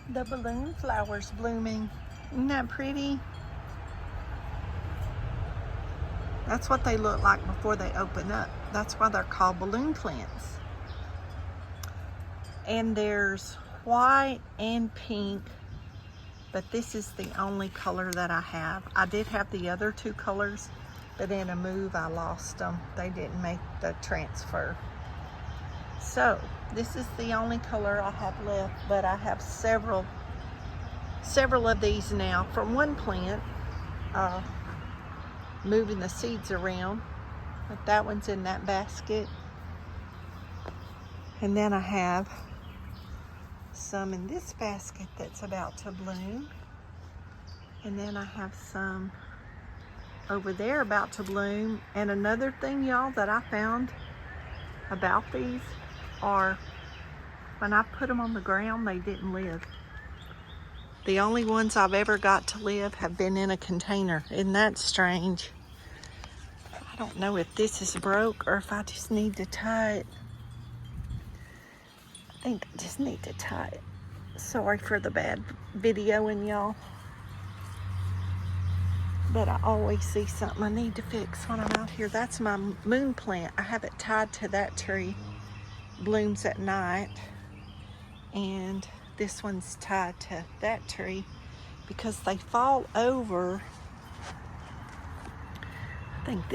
the balloon flowers blooming. Isn't that pretty? That's what they look like before they open up. That's why they're called balloon plants. And there's white and pink, but this is the only color that I have. I did have the other two colors, but in a move I lost them. They didn't make the transfer. So this is the only color I have left, but I have several of these now from one plant, moving the seeds around. But that one's in that basket. And then I have some in this basket that's about to bloom. And then I have some over there about to bloom. And another thing, y'all, that I found about these are when I put them on the ground, they didn't live. The only ones I've ever got to live have been in a container. Isn't that strange? I don't know if this is broke or if I just need to tie it. I think I just need to tie it. Sorry for the bad videoing, y'all. But I always see something I need to fix when I'm out here. That's my moon plant. I have it tied to that tree. Blooms at night. And this one's tied to that tree because they fall over. I think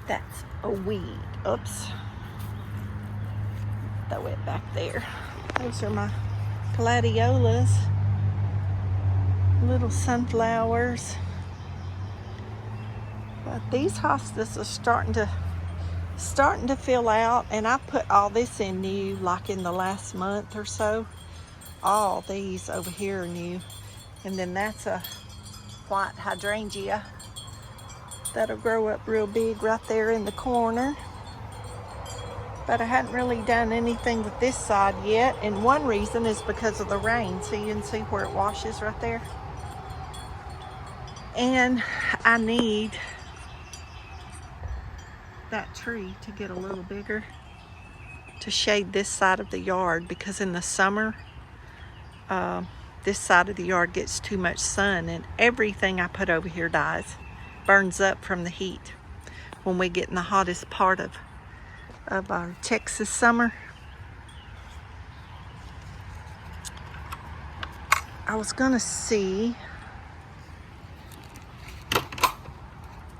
that's a weed. Oops. Throw it back there. Those are my gladiolas. Little sunflowers. But these hostas are starting to fill out, and I put all this in new like in the last month or so. All these over here are new. And then that's a white hydrangea that'll grow up real big right there in the corner. But I hadn't really done anything with this side yet, and one reason is because of the rain. So you can see where it washes right there. And I need that tree to get a little bigger to shade this side of the yard, because in the summer this side of the yard gets too much sun and everything I put over here dies, burns up from the heat when we get in the hottest part of our Texas summer. I was gonna see,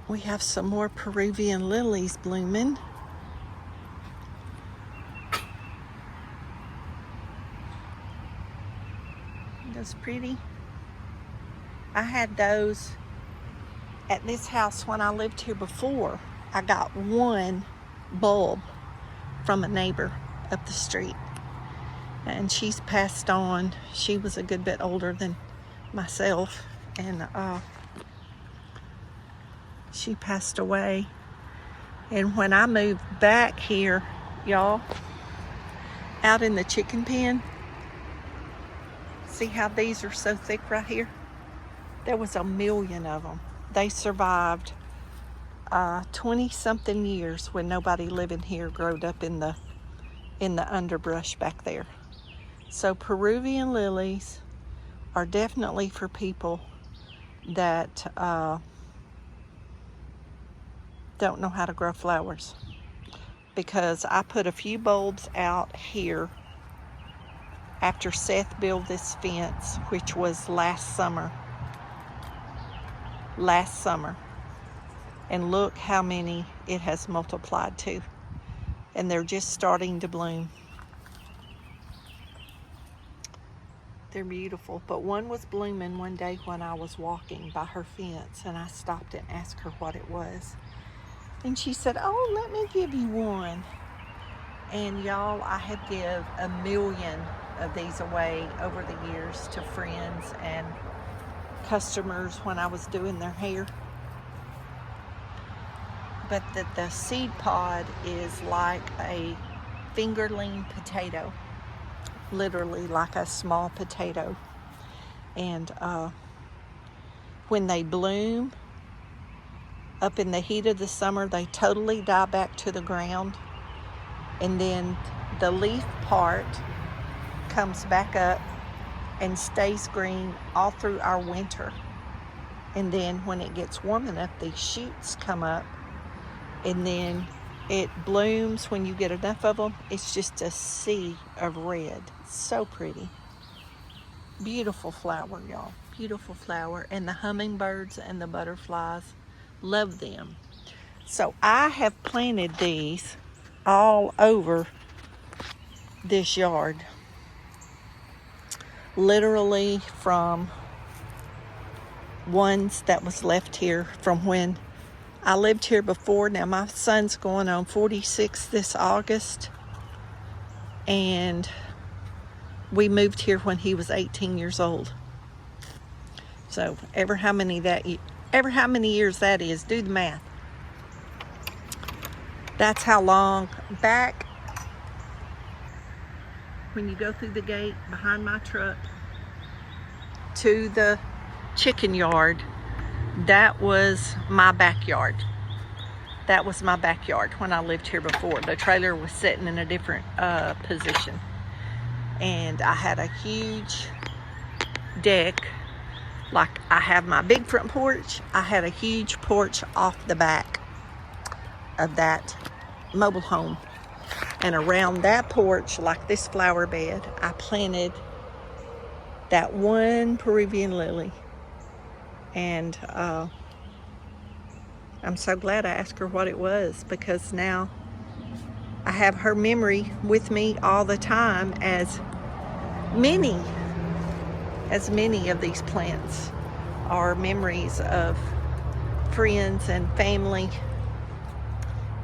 we have some more Peruvian lilies blooming. That's pretty. I had those at this house when I lived here before. I got one bulb from a neighbor up the street, and she's passed on. She was a good bit older than myself, and she passed away. And when I moved back here, y'all, out in the chicken pen, see how these are so thick right here? There was 1 million of them. They survived 20-something years when nobody living here growed up in the underbrush back there. So Peruvian lilies are definitely for people that don't know how to grow flowers, because I put a few bulbs out here after Seth built this fence, which was last summer, and look how many it has multiplied to, and they're just starting to bloom. They're beautiful. But one was blooming one day when I was walking by her fence, and I stopped and asked her what it was. And she said, "Oh, let me give you one." And y'all, I have give 1 million of these away over the years to friends and customers when I was doing their hair. But the seed pod is like a fingerling potato, literally like a small potato. And when they bloom, up in the heat of the summer, they totally die back to the ground. And then the leaf part comes back up and stays green all through our winter. And then when it gets warm enough, these shoots come up, and then it blooms when you get enough of them. It's just a sea of red. So pretty. Beautiful flower, y'all. Beautiful flower. And the hummingbirds and the butterflies love them. So I have planted these all over this yard. Literally from ones that was left here from when I lived here before. Now my son's going on 46 this August, and we moved here when he was 18 years old. So ever how many years that is, do the math. That's how long back when you go through the gate behind my truck to the chicken yard, that was my backyard. That was my backyard when I lived here before. The trailer was sitting in a different position. And I had a huge deck. Like I have my big front porch, I had a huge porch off the back of that mobile home. And around that porch, like this flower bed, I planted that one Peruvian lily. And I'm so glad I asked her what it was, because now I have her memory with me all the time, as many of these plants are memories of friends and family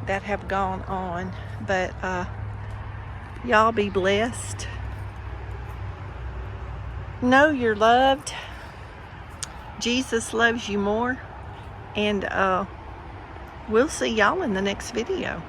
that have gone on. But y'all be blessed. Know you're loved. Jesus loves you more. And we'll see y'all in the next video.